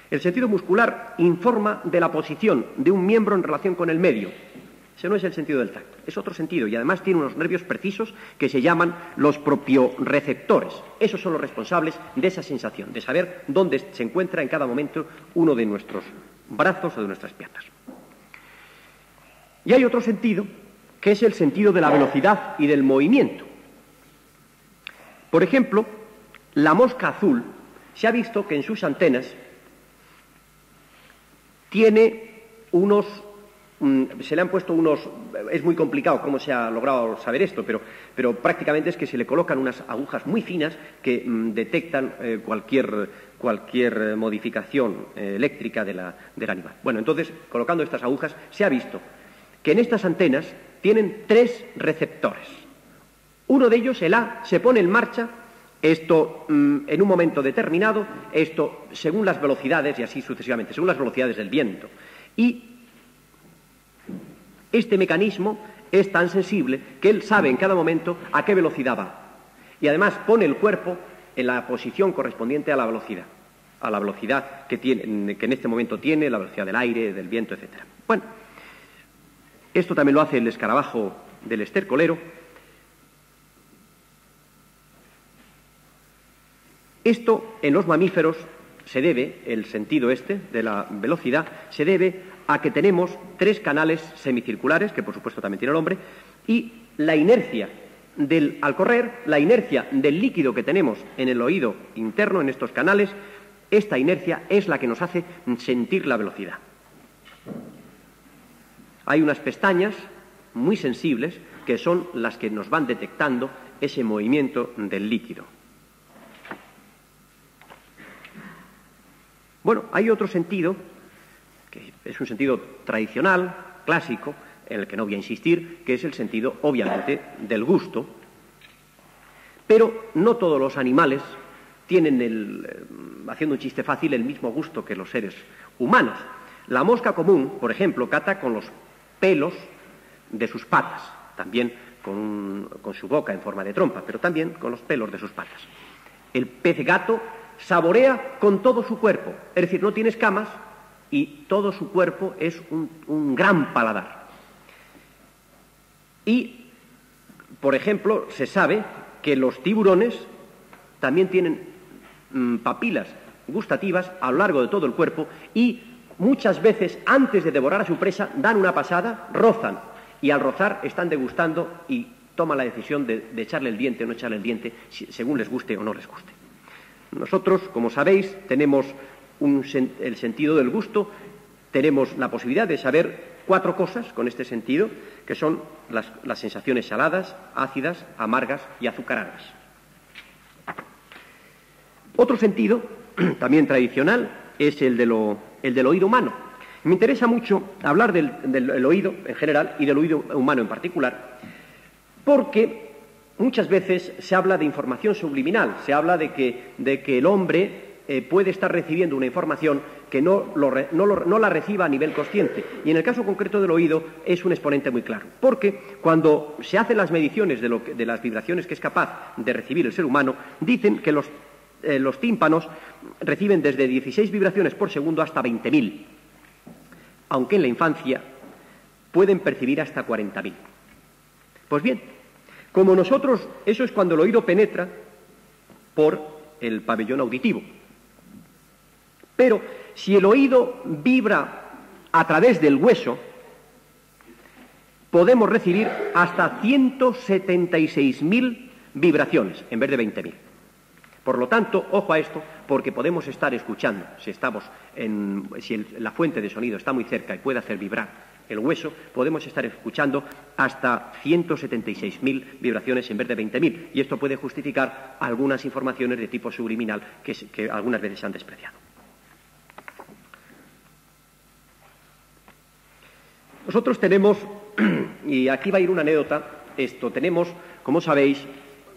El sentido muscular informa de la posición de un miembro en relación con el medio. Ese no es el sentido del tacto, es otro sentido, y además tiene unos nervios precisos que se llaman los propioreceptores. Esos son los responsables de esa sensación, de saber dónde se encuentra en cada momento uno de nuestros brazos o de nuestras piernas. Y hay otro sentido, que es el sentido de la velocidad y del movimiento. Por ejemplo, la mosca azul se ha visto que en sus antenas tiene unos... se le han puesto unos... Es muy complicado cómo se ha logrado saber esto, pero prácticamente es que se le colocan unas agujas muy finas que detectan cualquier modificación eléctrica del animal. Bueno, entonces, colocando estas agujas, se ha visto que en estas antenas tienen 3 receptores. Uno de ellos, el A, se pone en marcha, esto en un momento determinado, esto según las velocidades, y así sucesivamente, según las velocidades del viento. Y este mecanismo es tan sensible que él sabe en cada momento a qué velocidad va. Y además pone el cuerpo en la posición correspondiente a la velocidad que en este momento tiene, la velocidad del aire, del viento, etc. Bueno, esto también lo hace el escarabajo del estercolero. Esto en los mamíferos se debe, el sentido este de la velocidad, se debe a que tenemos 3 canales semicirculares, que por supuesto también tiene el hombre, y la inercia al correr, la inercia del líquido que tenemos en el oído interno, en estos canales, esta inercia es la que nos hace sentir la velocidad. Hay unas pestañas muy sensibles que son las que nos van detectando ese movimiento del líquido. Bueno, hay otro sentido, que es un sentido tradicional, clásico, en el que no voy a insistir, que es el sentido, obviamente, del gusto. Pero no todos los animales tienen, haciendo un chiste fácil, el mismo gusto que los seres humanos. La mosca común, por ejemplo, cata con los pelos de sus patas, también con su boca en forma de trompa, pero también con los pelos de sus patas. El pez gato saborea con todo su cuerpo, es decir, no tiene escamas y todo su cuerpo es un gran paladar. Y, por ejemplo, se sabe que los tiburones también tienen papilas gustativas a lo largo de todo el cuerpo y muchas veces antes de devorar a su presa dan una pasada, rozan y al rozar están degustando y toman la decisión de echarle el diente o no echarle el diente según les guste o no les guste. Nosotros, como sabéis, tenemos el sentido del gusto, tenemos la posibilidad de saber 4 cosas con este sentido, que son las sensaciones saladas, ácidas, amargas y azucaradas. Otro sentido, también tradicional, es el del oído humano. Me interesa mucho hablar del oído en general y del oído humano en particular, porque muchas veces se habla de información subliminal, se habla de que el hombre puede estar recibiendo una información que no la reciba a nivel consciente. Y en el caso concreto del oído es un exponente muy claro, porque cuando se hacen las mediciones de las vibraciones que es capaz de recibir el ser humano, dicen que los tímpanos reciben desde 16 vibraciones por segundo hasta 20.000, aunque en la infancia pueden percibir hasta 40.000. Pues bien, como nosotros, eso es cuando el oído penetra por el pabellón auditivo. Pero si el oído vibra a través del hueso, podemos recibir hasta 176.000 vibraciones en vez de 20.000. Por lo tanto, ojo a esto, porque podemos estar escuchando, si la fuente de sonido está muy cerca y puede hacer vibrar el hueso, podemos estar escuchando hasta 176.000 vibraciones en vez de 20.000. Y esto puede justificar algunas informaciones de tipo subliminal que algunas veces se han despreciado. Nosotros tenemos, y aquí va a ir una anécdota, tenemos, como sabéis,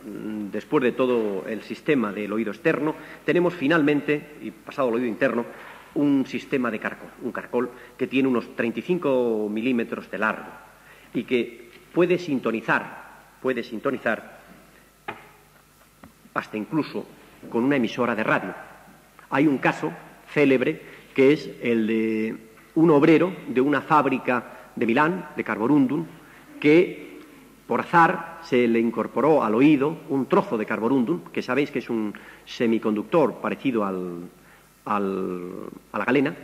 después de todo el sistema del oído externo, tenemos finalmente, y pasado el oído interno, un sistema de caracol, un caracol que tiene unos 35 milímetros de largo y que puede sintonizar hasta incluso con una emisora de radio. Hay un caso célebre que es el de un obrero de una fábrica de Milán, de carborundum, que por azar se le incorporó al oído un trozo de carborundum, que sabéis que es un semiconductor parecido a la galena,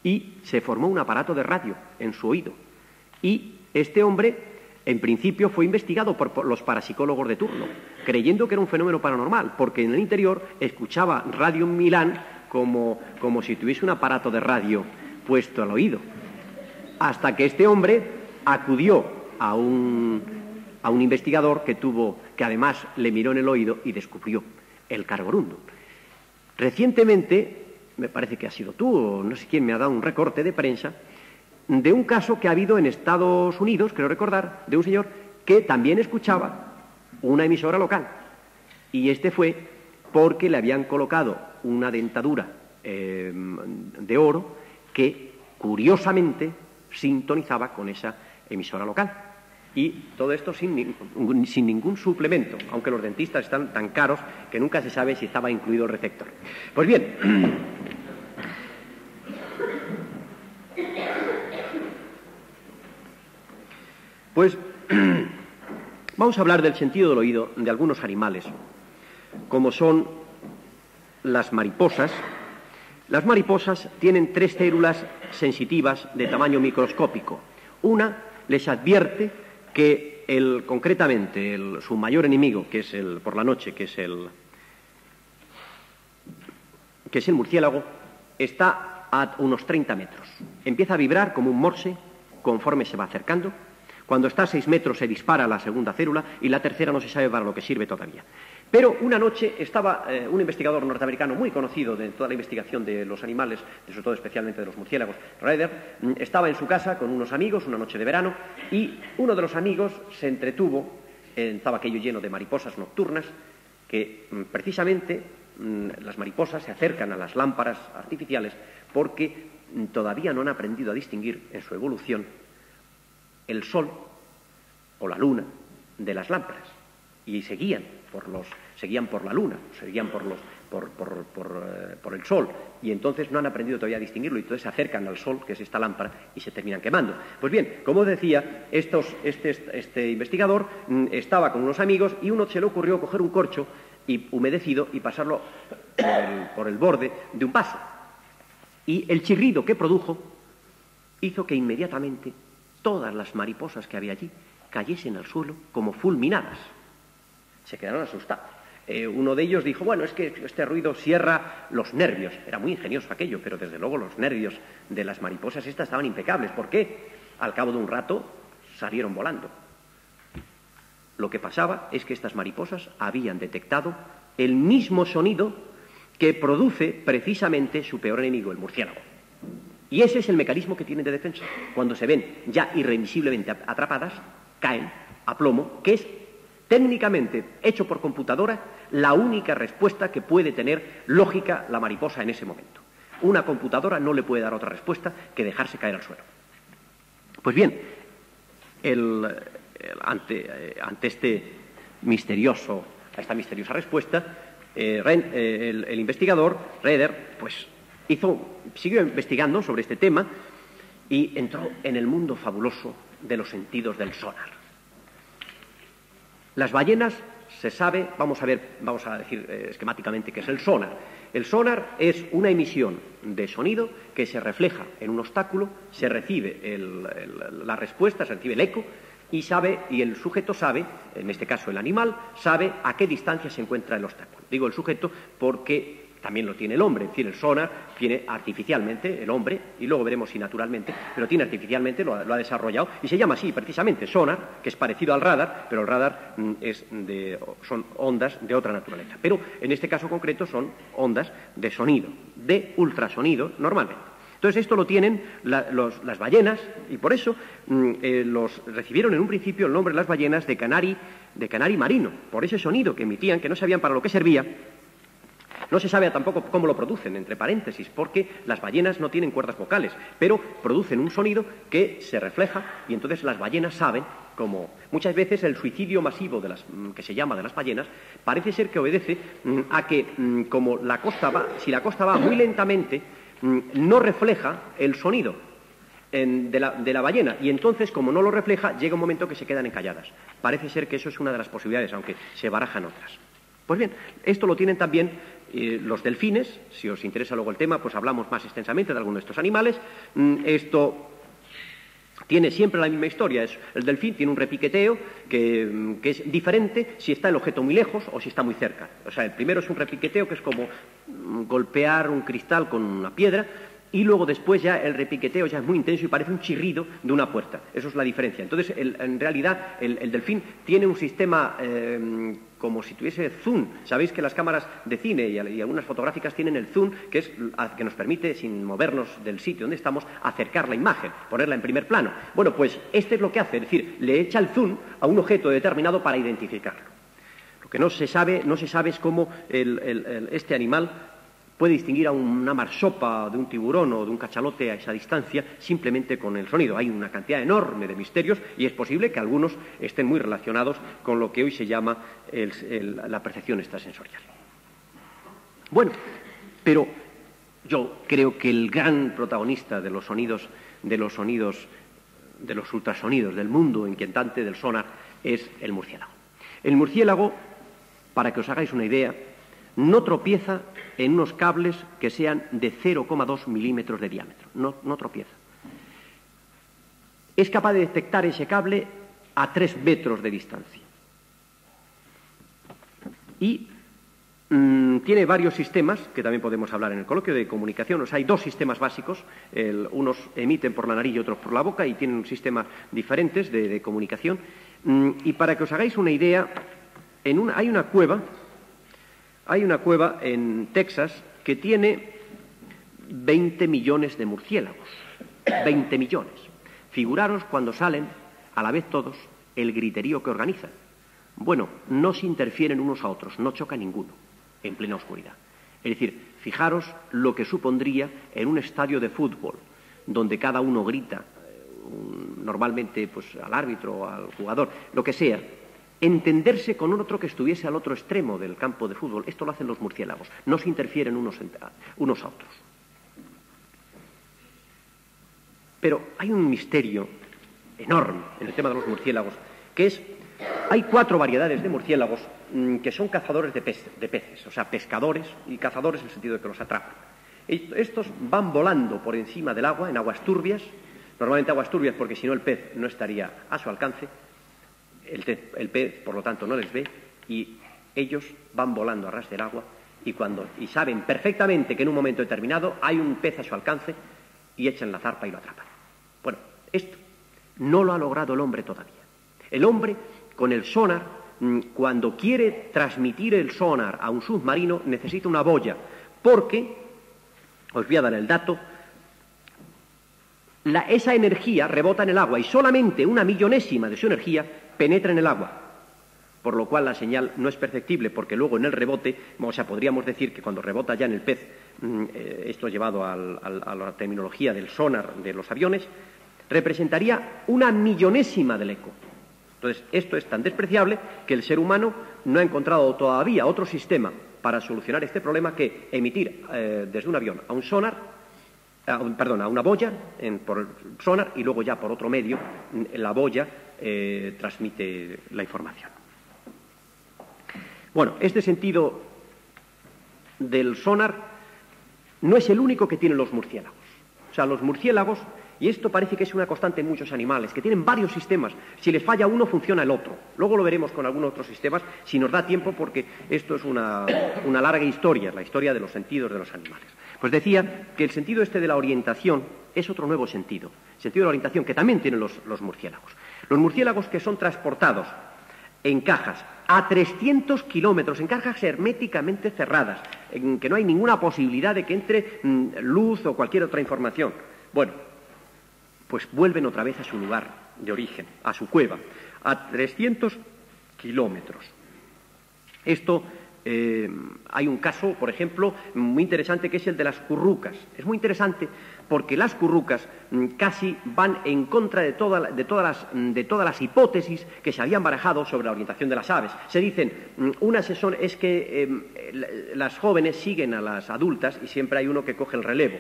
y se formó un aparato de radio en su oído. Y este hombre, en principio, fue investigado por los parapsicólogos de turno, creyendo que era un fenómeno paranormal, porque en el interior escuchaba Radio Milán como si tuviese un aparato de radio puesto al oído. Hasta que este hombre acudió a un investigador que además le miró en el oído y descubrió el carborundum. Recientemente, me parece que has sido tú o no sé quién me ha dado un recorte de prensa de un caso que ha habido en Estados Unidos, creo recordar, de un señor que también escuchaba una emisora local. Y este fue porque le habían colocado una dentadura de oro que, curiosamente, sintonizaba con esa emisora local. Y todo esto sin ningún suplemento, aunque los dentistas están tan caros que nunca se sabe si estaba incluido el receptor. Pues bien, vamos a hablar del sentido del oído de algunos animales, como son las mariposas. Las mariposas tienen 3 células sensitivas de tamaño microscópico. Una les advierte que concretamente su mayor enemigo, que es por la noche, que es el murciélago, está a unos 30 metros. Empieza a vibrar como un morse conforme se va acercando. Cuando está a 6 metros se dispara la segunda célula y la tercera no se sabe para lo que sirve todavía. Pero una noche estaba un investigador norteamericano muy conocido de toda la investigación de los animales, sobre todo especialmente de los murciélagos, Raeder, estaba en su casa con unos amigos, una noche de verano, y uno de los amigos se entretuvo, estaba aquello lleno de mariposas nocturnas, que precisamente las mariposas se acercan a las lámparas artificiales porque todavía no han aprendido a distinguir en su evolución el sol o la luna de las lámparas, y seguían por la luna, seguían por el sol, y entonces no han aprendido todavía a distinguirlo, y entonces se acercan al sol, que es esta lámpara, y se terminan quemando. Pues bien, como decía, este investigador estaba con unos amigos y uno se le ocurrió coger un corcho humedecido y pasarlo por el borde de un vaso. Y el chirrido que produjo hizo que inmediatamente todas las mariposas que había allí cayesen al suelo como fulminadas. Se quedaron asustados. Uno de ellos dijo, bueno, es que este ruido cierra los nervios. Era muy ingenioso aquello, pero desde luego los nervios de las mariposas estas estaban impecables. ¿Por qué? Al cabo de un rato salieron volando. Lo que pasaba es que estas mariposas habían detectado el mismo sonido que produce precisamente su peor enemigo, el murciélago. Y ese es el mecanismo que tienen de defensa. Cuando se ven ya irremisiblemente atrapadas, caen a plomo, que es técnicamente hecho por computadora la única respuesta que puede tener lógica la mariposa en ese momento. Una computadora no le puede dar otra respuesta que dejarse caer al suelo. Pues bien, ante esta misteriosa respuesta, el investigador Raeder pues siguió investigando sobre este tema y entró en el mundo fabuloso de los sentidos del sonar. Las ballenas, se sabe, vamos a decir esquemáticamente qué es el sonar. El sonar es una emisión de sonido que se refleja en un obstáculo, se recibe la respuesta, se recibe el eco, y el sujeto sabe, en este caso el animal, sabe a qué distancia se encuentra el obstáculo. Digo el sujeto porque también lo tiene el hombre, es decir, el sonar tiene artificialmente el hombre, y luego veremos si naturalmente, pero tiene artificialmente, lo ha desarrollado, y se llama así precisamente sonar, que es parecido al radar, pero el radar son ondas de otra naturaleza. Pero en este caso concreto son ondas de sonido, de ultrasonido normalmente. Entonces esto lo tienen las ballenas, y por eso recibieron en un principio el nombre de las ballenas de canari marino, por ese sonido que emitían, que no sabían para lo que servía. No se sabe tampoco cómo lo producen, entre paréntesis, porque las ballenas no tienen cuerdas vocales, pero producen un sonido que se refleja, y entonces las ballenas saben cómo. Muchas veces el suicidio masivo que se llama de las ballenas parece ser que obedece a que como si la costa va muy lentamente, no refleja el sonido de la ballena, y entonces, como no lo refleja, llega un momento que se quedan encalladas. Parece ser que eso es una de las posibilidades, aunque se barajan otras. Pues bien, esto lo tienen también los delfines. Si os interesa luego el tema, pues hablamos más extensamente de algunos de estos animales. Esto Tiene siempre la misma historia. El delfín tiene un repiqueteo que es diferente si está el objeto muy lejos o si está muy cerca. O sea, el primero es un repiqueteo que es como golpear un cristal con una piedra, y luego después ya el repiqueteo ya es muy intenso y parece un chirrido de una puerta. Eso es la diferencia. Entonces, en realidad, el delfín tiene un sistema como si tuviese zoom. Sabéis que las cámaras de cine y algunas fotográficas tienen el zoom, que nos permite, sin movernos del sitio donde estamos, acercar la imagen, ponerla en primer plano. Bueno, pues este es lo que hace, es decir, le echa el zoom a un objeto determinado para identificarlo. Lo que no se sabe es cómo este animal puede distinguir a una marsopa de un tiburón o de un cachalote a esa distancia simplemente con el sonido. Hay una cantidad enorme de misterios y es posible que algunos estén muy relacionados con lo que hoy se llama la percepción extrasensorial. Bueno, pero yo creo que el gran protagonista de los ultrasonidos, del mundo inquietante del sonar, es el murciélago. El murciélago, para que os hagáis una idea, no tropieza en unos cables que sean de 0,2 milímetros de diámetro. No tropieza. Es capaz de detectar ese cable a 3 metros de distancia. Y tiene varios sistemas, que también podemos hablar en el coloquio, de comunicación. O sea, hay 2 sistemas básicos. Unos emiten por la nariz y otros por la boca, y tienen sistemas diferentes de comunicación. Y para que os hagáis una idea, hay una cueva en Texas que tiene 20 millones de murciélagos. 20 millones. Figuraros cuando salen, a la vez todos, el griterío que organizan. Bueno, no se interfieren unos a otros, no choca ninguno, en plena oscuridad. Es decir, fijaros lo que supondría en un estadio de fútbol, donde cada uno grita, normalmente pues al árbitro, al jugador, lo que sea, entenderse con un otro que estuviese al otro extremo del campo de fútbol. Esto lo hacen los murciélagos, no se interfieren unos a otros. Pero hay un misterio enorme en el tema de los murciélagos, que es, hay 4 variedades de murciélagos que son cazadores de peces, o sea, pescadores y cazadores en el sentido de que los atrapan. Estos van volando por encima del agua, en aguas turbias, normalmente aguas turbias porque si no el pez no estaría a su alcance. El pez, por lo tanto, no les ve, y ellos van volando a ras del agua y saben perfectamente que en un momento determinado hay un pez a su alcance y echan la zarpa y lo atrapan. Bueno, esto no lo ha logrado el hombre todavía. El hombre, con el sonar, cuando quiere transmitir el sonar a un submarino, necesita una boya, porque, os voy a dar el dato, esa energía rebota en el agua y solamente 1/1000ª de su energía penetra en el agua, por lo cual la señal no es perceptible, porque luego en el rebote, o sea, podríamos decir que cuando rebota ya en el pez, esto llevado a la terminología del sonar de los aviones, representaría 1/1000ª del eco. Entonces, esto es tan despreciable que el ser humano no ha encontrado todavía otro sistema para solucionar este problema que emitir desde un avión a un sonar, a una boya por el sonar, y luego ya por otro medio la boya transmite la información. Bueno, este sentido del sonar no es el único que tienen los murciélagos. O sea, los murciélagos, y esto parece que es una constante en muchos animales, que tienen varios sistemas. Si les falla uno, funciona el otro. Luego lo veremos con algunos otros sistemas, si nos da tiempo, porque esto es una larga historia, la historia de los sentidos de los animales. Pues decía que el sentido este de la orientación es otro nuevo sentido. El sentido de la orientación que también tienen los murciélagos. Los murciélagos que son transportados en cajas a 300 kilómetros, en cajas herméticamente cerradas, en que no hay ninguna posibilidad de que entre luz o cualquier otra información. Bueno, pues vuelven otra vez a su lugar de origen, a su cueva, a 300 kilómetros. Esto, hay un caso, por ejemplo, muy interesante, que es el de las currucas. Es muy interesante porque las currucas casi van en contra de todas las hipótesis que se habían barajado sobre la orientación de las aves. Se dicen, unas es que las jóvenes siguen a las adultas y siempre hay uno que coge el relevo.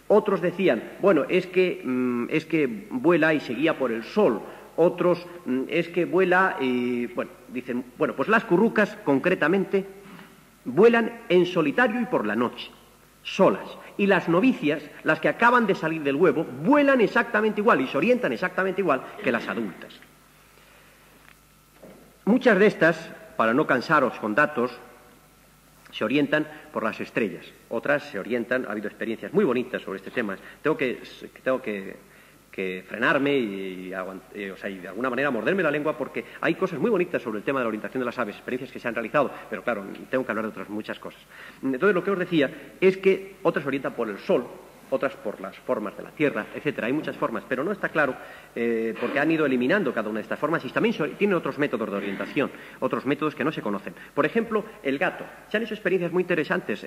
Otros decían, bueno, es que vuela y se guía por el sol. Otros, es que vuela y, bueno, dicen, bueno, pues las currucas concretamente vuelan en solitario y por la noche, solas, Y las novicias, las que acaban de salir del huevo, vuelan exactamente igual y se orientan exactamente igual que las adultas. Muchas de estas, para no cansaros con datos, se orientan por las estrellas. Otras se orientan, ha habido experiencias muy bonitas sobre este tema. Tengo que frenarme y de alguna manera morderme la lengua, porque hay cosas muy bonitas sobre el tema de la orientación de las aves, experiencias que se han realizado, pero claro, tengo que hablar de otras muchas cosas. Entonces, lo que os decía es que otras se orientan por el sol, otras por las formas de la Tierra, etcétera. Hay muchas formas, pero no está claro porque han ido eliminando cada una de estas formas y también tienen otros métodos de orientación, otros métodos que no se conocen. Por ejemplo, el gato. Se han hecho experiencias muy interesantes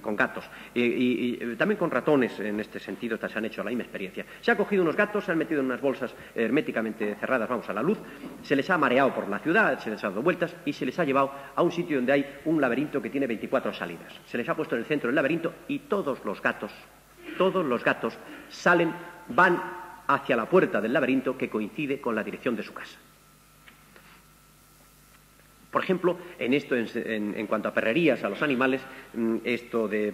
con gatos y también con ratones en este sentido se han hecho la misma experiencia. Se ha cogido unos gatos, se han metido en unas bolsas herméticamente cerradas, a la luz, se les ha mareado por la ciudad, se les ha dado vueltas y se les ha llevado a un sitio donde hay un laberinto que tiene 24 salidas. Se les ha puesto en el centro del laberinto y todos los gatos van hacia la puerta del laberinto que coincide con la dirección de su casa. Por ejemplo, en cuanto a perrerías a los animales,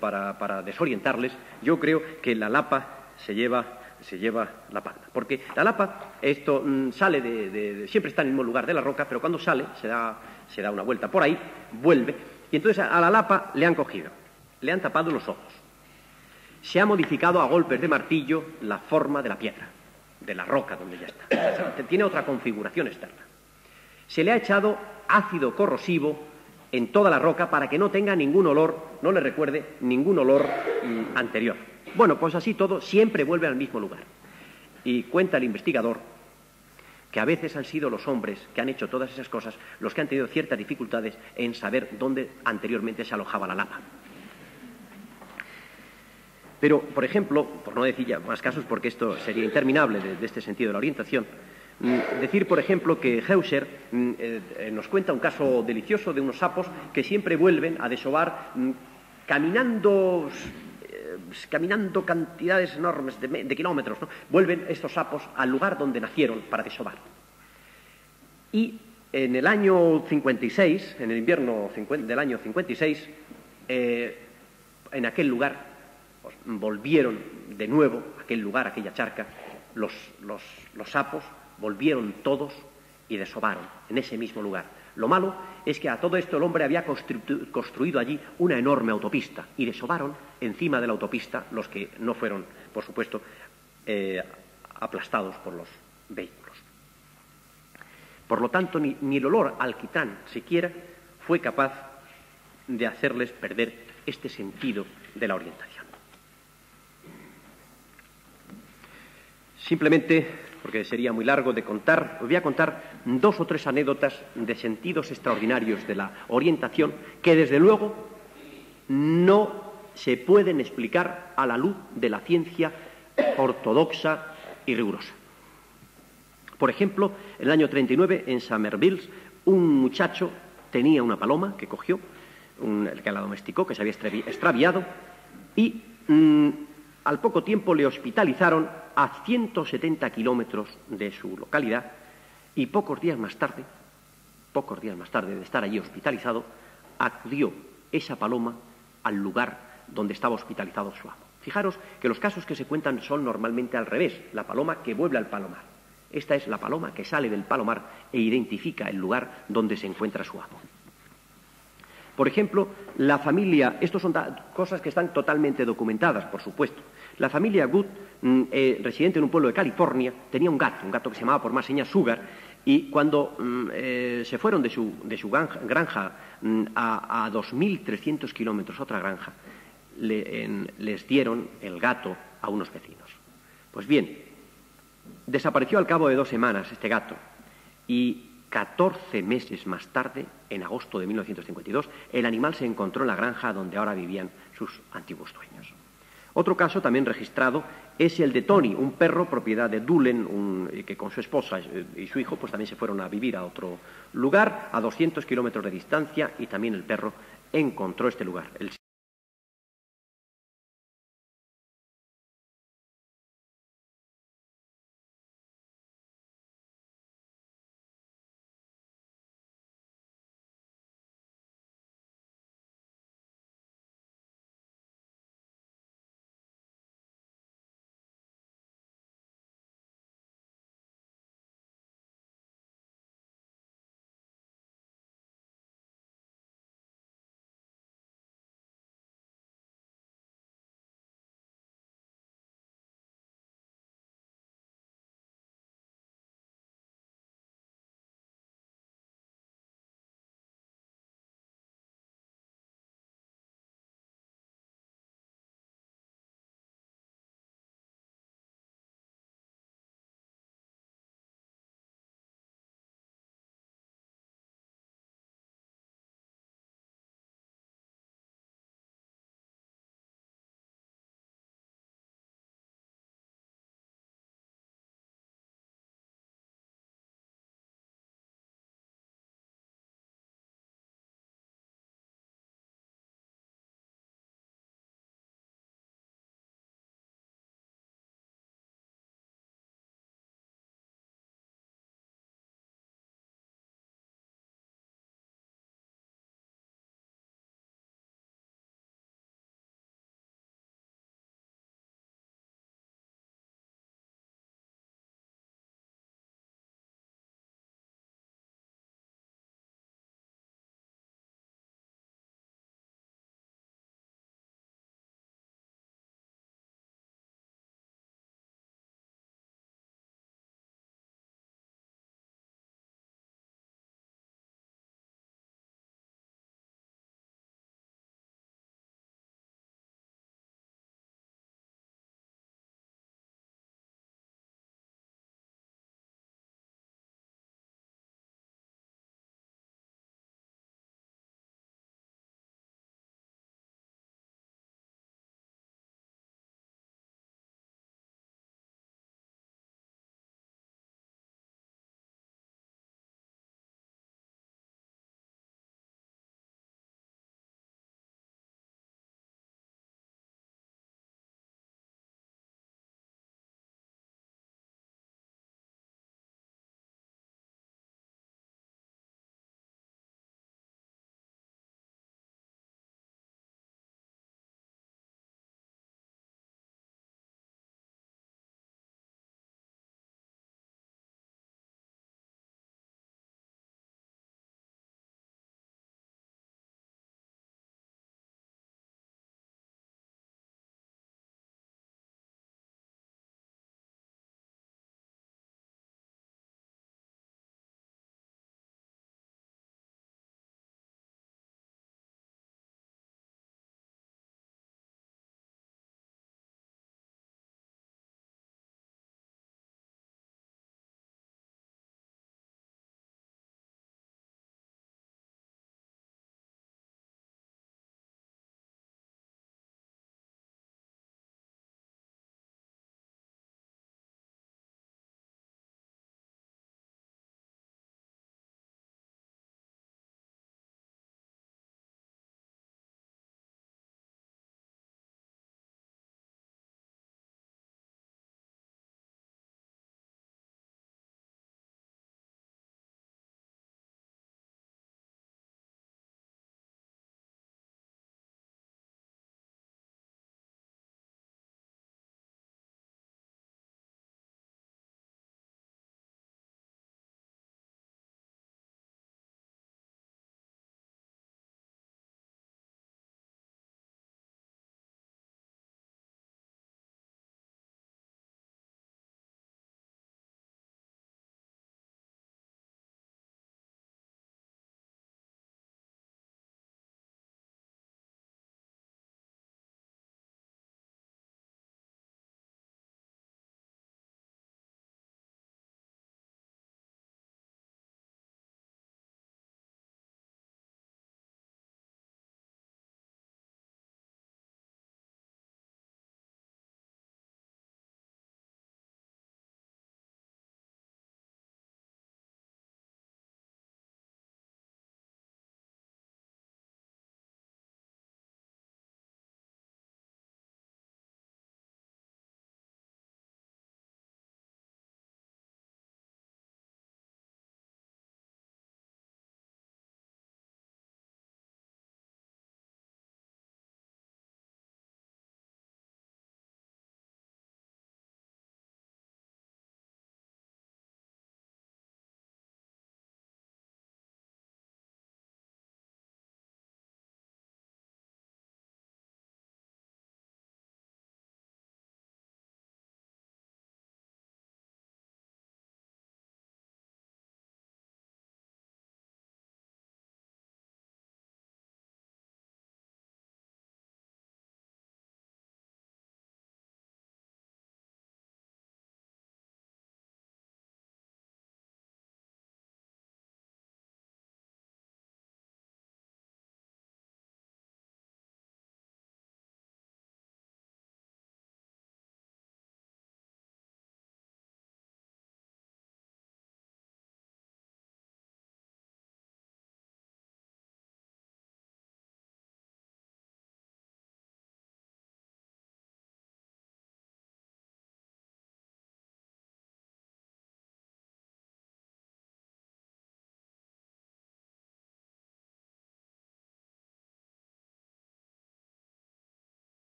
para desorientarles, yo creo que la lapa se lleva la palma. Porque la lapa, sale siempre está en el mismo lugar de la roca, pero cuando sale se da una vuelta por ahí, vuelve, y entonces a la lapa le han cogido, le han tapado los ojos. Se ha modificado a golpes de martillo la forma de la piedra, de la roca donde ya está. Tiene otra configuración externa. Se le ha echado ácido corrosivo en toda la roca para que no tenga ningún olor, no le recuerde ningún olor anterior. Bueno, pues así todo siempre vuelve al mismo lugar. Y cuenta el investigador que a veces han sido los hombres que han hecho todas esas cosas los que han tenido ciertas dificultades en saber dónde anteriormente se alojaba la lapa. Pero, por ejemplo, por no decir ya más casos, porque esto sería interminable de este sentido de la orientación, decir, por ejemplo, que Heuser nos cuenta un caso delicioso de unos sapos que siempre vuelven a desovar caminando cantidades enormes de kilómetros, ¿no? Vuelven estos sapos al lugar donde nacieron para desovar. Y en el año 56, en el invierno del año 56, en aquel lugar volvieron de nuevo a aquel lugar, aquella charca, los sapos volvieron todos y desovaron en ese mismo lugar. Lo malo es que a todo esto el hombre había construido allí una enorme autopista y desovaron encima de la autopista los que no fueron, por supuesto, aplastados por los vehículos. Por lo tanto, ni el olor al alquitrán siquiera fue capaz de hacerles perder este sentido de la orientación. Simplemente, porque sería muy largo de contar, os voy a contar 2 o 3 anécdotas de sentidos extraordinarios de la orientación que, desde luego, no se pueden explicar a la luz de la ciencia ortodoxa y rigurosa. Por ejemplo, en el año 39, en Somerville, un muchacho tenía una paloma que cogió, el que la domesticó, que se había extraviado, y al poco tiempo le hospitalizaron a 170 kilómetros de su localidad y pocos días más tarde de estar allí hospitalizado, acudió esa paloma al lugar donde estaba hospitalizado su amo. Fijaros que los casos que se cuentan son normalmente al revés, la paloma que vuelve al palomar. Esta es la paloma que sale del palomar e identifica el lugar donde se encuentra su amo. Por ejemplo, la familia, estos son cosas que están totalmente documentadas, por supuesto. La familia Good, residente en un pueblo de California, tenía un gato que se llamaba por más señas Sugar, y cuando se fueron de su granja a 2.300 kilómetros, otra granja, les dieron el gato a unos vecinos. Pues bien, desapareció al cabo de 2 semanas este gato, y 14 meses más tarde, en agosto de 1952, el animal se encontró en la granja donde ahora vivían sus antiguos dueños. Otro caso también registrado es el de Tony, un perro propiedad de Dullen, que con su esposa y su hijo pues también se fueron a vivir a otro lugar, a 200 kilómetros de distancia, y también el perro encontró este lugar.